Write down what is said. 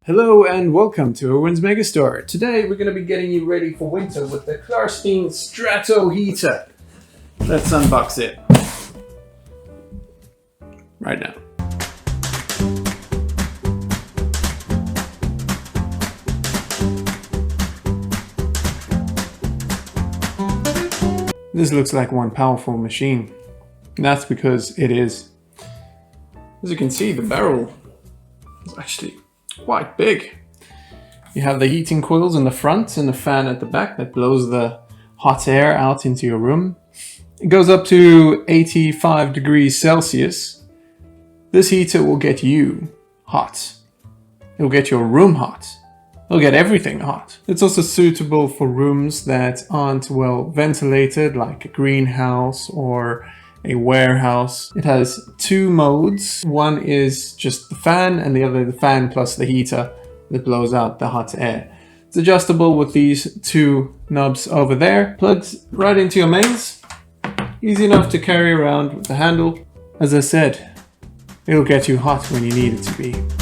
Hello and welcome to Erwin's Megastore. Today we're going to be getting you ready for winter with the Klarstein Strato heater. Let's unbox it right now. This looks like one powerful machine. And that's because it is. As you can see, the barrel is actually quite big. You have the heating coils in the front and the fan at the back that blows the hot air out into your room. It goes up to 85 degrees Celsius. This heater will get you hot. It will get your room hot. It'll get everything hot. It's also suitable for rooms that aren't well ventilated, like a greenhouse or a warehouse. It has two modes. One is just the fan and the other the fan plus the heater that blows out the hot air. It's adjustable with these two knobs over there. Plugs right into your mains. Easy enough to carry around with the handle. As I said, it'll get you hot when you need it to be.